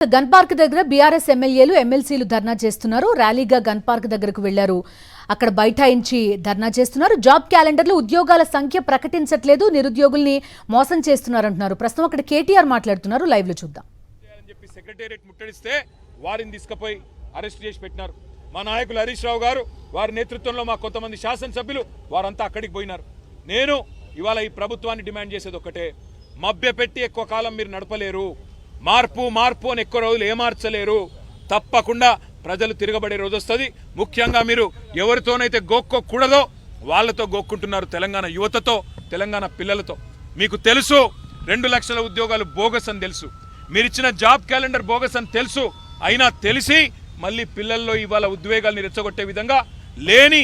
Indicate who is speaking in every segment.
Speaker 1: Gun park దగ్గర BRS ఎమ్మెల్యేలు ఎమ్మెల్సీలు ధర్నా చేస్తున్నారు. ర్యాలీగా గన్ పార్క్ దగ్గరకు వెళ్లారు. అక్కడ బైఠాయించి ధర్నా చేస్తున్నారు. జాబ్ క్యాలెండర్లో ఉద్యోగాల సంఖ్య ప్రకటించట్లేదు, నిరుద్యోగుల్ని మోసం చేస్తున్నారంటున్నారు. ప్రస్తుతం అక్కడ కేటీఆర్ మాట్లాడుతున్నారు. లైవ్ లో చూద్దాం.
Speaker 2: సెక్రటేరియట్ ముట్టడిస్తే వారిని తీసుకుపోయి అరెస్ట్ చేసి పెట్టినారు. మా నాయకులు హరీష్ రావు గారు వారి నేతృత్వంలో మా కొంతమంది శాసనసభ్యులు వారంతా అక్కడికి పోయినారు. నేను ఇవాళ ఈ ప్రభుత్వాన్ని డిమాండ్ చేసేది ఒక్కటే, మభ్యపెట్టి ఎక్కువ కాలం మీరు నడపలేరు. మార్పు మార్పు అని ఎక్కువ రోజులు ఏమార్చలేరు. తప్పకుండా ప్రజలు తిరగబడే రోజు వస్తుంది. ముఖ్యంగా మీరు ఎవరితోనైతే గోక్కోకూడదో వాళ్ళతో గోక్కుంటున్నారు. తెలంగాణ యువతతో, తెలంగాణ పిల్లలతో. మీకు తెలుసు 2 లక్షల ఉద్యోగాలు బోగస్ అని తెలుసు, మీరిచ్చిన జాబ్ క్యాలెండర్ బోగస్ అని తెలుసు. అయినా తెలిసి మళ్ళీ పిల్లల్లో ఇవాళ ఉద్వేగాల్ని రెచ్చగొట్టే విధంగా లేని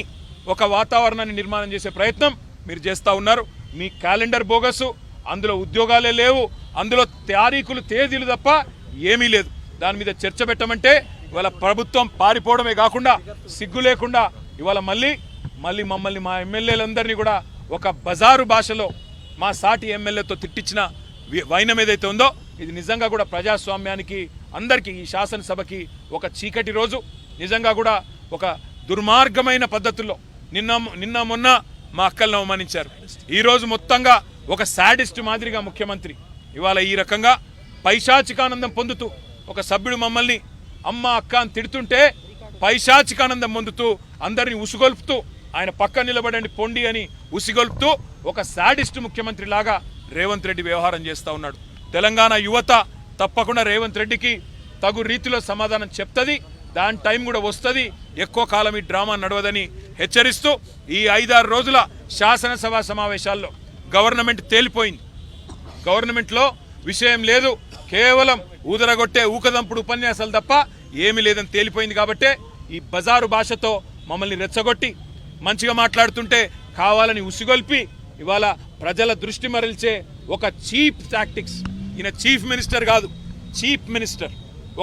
Speaker 2: ఒక వాతావరణాన్ని నిర్మాణం చేసే ప్రయత్నం మీరు చేస్తూ ఉన్నారు. మీ క్యాలెండర్ బోగసు, అందులో ఉద్యోగాలే లేవు, అందులో తారీఖులు తేదీలు తప్ప ఏమీ లేదు. దాని మీద చర్చ పెట్టమంటే ఇవాళ ప్రభుత్వం పారిపోవడమే కాకుండా సిగ్గు లేకుండా ఇవాళ మళ్ళీ మమ్మల్ని మా ఎమ్మెల్యేలందరినీ కూడా ఒక బజారు భాషలో మా సాటి ఎమ్మెల్యేతో తిట్టించిన వైనం ఏదైతే ఉందో ఇది నిజంగా కూడా ప్రజాస్వామ్యానికి అందరికీ ఈ శాసనసభకి ఒక చీకటి రోజు. నిజంగా కూడా ఒక దుర్మార్గమైన పద్ధతుల్లో నిన్న మొన్న మా అక్కలను అవమానించారు. ఈరోజు మొత్తంగా ఒక శాడిస్ట్ మాదిరిగా ముఖ్యమంత్రి ఇవాళ ఈ రకంగా పైశాచికానందం పొందుతూ ఒక సభ్యుడు మమ్మల్ని అమ్మ అక్క అని తిడుతుంటే పైశాచికానందం పొందుతూ అందరినీ ఉసిగొల్పుతూ ఆయన పక్క నిలబడండి పొండి అని ఉసిగొల్పుతూ ఒక శాడిస్ట్ ముఖ్యమంత్రి లాగా రేవంత్ రెడ్డి వ్యవహారం చేస్తూ ఉన్నాడు. తెలంగాణ యువత తప్పకుండా రేవంత్ రెడ్డికి తగు రీతిలో సమాధానం చెప్తుంది. దాని టైం కూడా వస్తుంది. ఎక్కువ కాలం ఈ డ్రామా నడవదని హెచ్చరిస్తూ ఈ 5-6 రోజుల శాసనసభ సమావేశాల్లో గవర్నమెంట్ తేలిపోయింది. గవర్నమెంట్లో విషయం లేదు, కేవలం ఊదరగొట్టే ఊకదంపుడు ఉపన్యాసాలు తప్ప ఏమీ లేదని తేలిపోయింది. కాబట్టే ఈ బజారు భాషతో మమ్మల్ని రెచ్చగొట్టి మంచిగా మాట్లాడుతుంటే కావాలని ఉసిగొల్పి ఇవాళ ప్రజల దృష్టి మరల్చే ఒక చీప్ టాక్టిక్స్. ఈయన చీఫ్ మినిస్టర్ కాదు, చీఫ్ మినిస్టర్.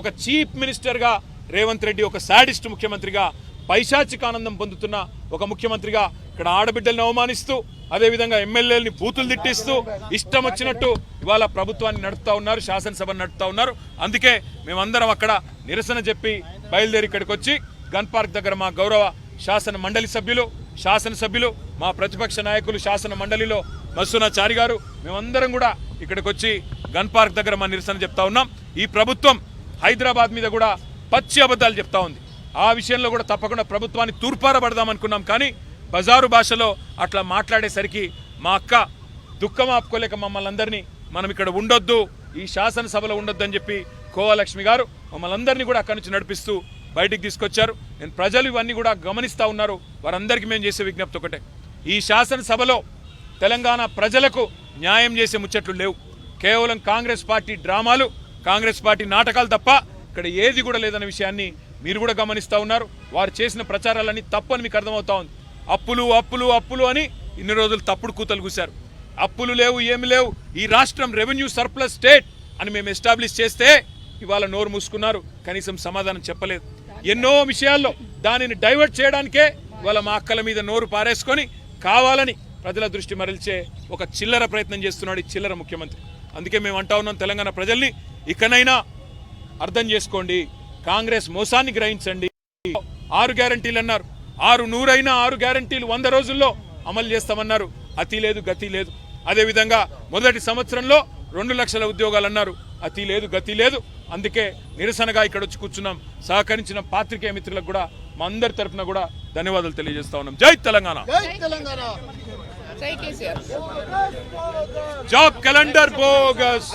Speaker 2: ఒక చీఫ్ మినిస్టర్గా రేవంత్ రెడ్డి ఒక శాడిస్ట్ ముఖ్యమంత్రిగా, పైశాచికానందం పొందుతున్న ఒక ముఖ్యమంత్రిగా ఇక్కడ ఆడబిడ్డలను అవమానిస్తూ అదేవిధంగా ఎమ్మెల్యేలని బూతులు తిట్టిస్తూ ఇష్టం వచ్చినట్టు ఇవాళ ప్రభుత్వాన్ని నడుపుతా ఉన్నారు, శాసనసభను నడుపుతా ఉన్నారు. అందుకే మేమందరం అక్కడ నిరసన చెప్పి బయలుదేరి ఇక్కడికి వచ్చి గన్ పార్క్ దగ్గర మా గౌరవ శాసన మండలి శాసనసభ్యులు మా ప్రతిపక్ష నాయకులు శాసన మండలిలో మస్సునాచారి గారు మేమందరం కూడా ఇక్కడికి వచ్చి గన్ పార్క్ దగ్గర మా నిరసన చెప్తా ఉన్నాం. ఈ ప్రభుత్వం హైదరాబాద్ మీద కూడా పచ్చి అబద్ధాలు చెప్తా ఉంది. ఆ విషయంలో కూడా తప్పకుండా ప్రభుత్వాన్ని తూర్పారబడదాం అనుకున్నాం. కానీ బజారు భాషలో అట్లా మాట్లాడేసరికి మా అక్క దుఃఖం ఆపుకోలేక మమ్మల్ని అందరినీ మనం ఇక్కడ ఉండొద్దు, ఈ శాసనసభలో ఉండొద్దు అని చెప్పి కోవలక్ష్మి గారు మమ్మల్ని అందరినీ కూడా అక్కడి నుంచి నడిపిస్తూ బయటికి తీసుకొచ్చారు. నేను ప్రజలు ఇవన్నీ కూడా గమనిస్తూ ఉన్నారు. వారందరికీ మేము చేసే విజ్ఞప్తి ఒకటే, ఈ శాసనసభలో తెలంగాణ ప్రజలకు న్యాయం చేసే ముచ్చట్లు లేవు. కేవలం కాంగ్రెస్ పార్టీ డ్రామాలు, కాంగ్రెస్ పార్టీ నాటకాలు తప్ప ఇక్కడ ఏది కూడా లేదన్న విషయాన్ని మీరు కూడా గమనిస్తూ ఉన్నారు. వారు చేసిన ప్రచారాలన్నీ తప్పు అని మీకు అర్థమవుతా ఉంది. అప్పులు అప్పులు అప్పులు అని ఇన్ని రోజులు తప్పుడు కూతలు కూశారు. అప్పులు లేవు, ఏమి లేవు, ఈ రాష్ట్రం రెవెన్యూ సర్ప్లస్ స్టేట్ అని మేము ఎస్టాబ్లిష్ చేస్తే ఇవాళ నోరు మూసుకున్నారు, కనీసం సమాధానం చెప్పలేదు. ఎన్నో విషయాల్లో దానిని డైవర్ట్ చేయడానికే ఇవాళ మా అక్కల మీద నోరు పారేసుకొని కావాలని ప్రజల దృష్టి మరల్చే ఒక చిల్లర ప్రయత్నం చేస్తున్నాడు ఈ చిల్లర ముఖ్యమంత్రి. అందుకే మేము అంటా ఉన్నాం, తెలంగాణ ప్రజల్ని ఇకనైనా అర్థం చేసుకోండి, కాంగ్రెస్ మోసాన్ని గ్రహించండి. 6 గ్యారంటీలు అన్నారు, 6 గ్యారంటీలు 100 రోజుల్లో అమలు చేస్తామన్నారు. అతి లేదు, గతి లేదు. అదేవిధంగా మొదటి సంవత్సరంలో 2 లక్షల ఉద్యోగాలు అన్నారు. అతి లేదు, గతి లేదు. అందుకే నిరసనగా ఇక్కడ వచ్చి కూర్చున్నాం. సహకరించిన పాత్రికేయ మిత్రులకు కూడా మా అందరి తరఫున కూడా ధన్యవాదాలు తెలియజేస్తా ఉన్నాం. జై తెలంగాణ. Job calendar bogus.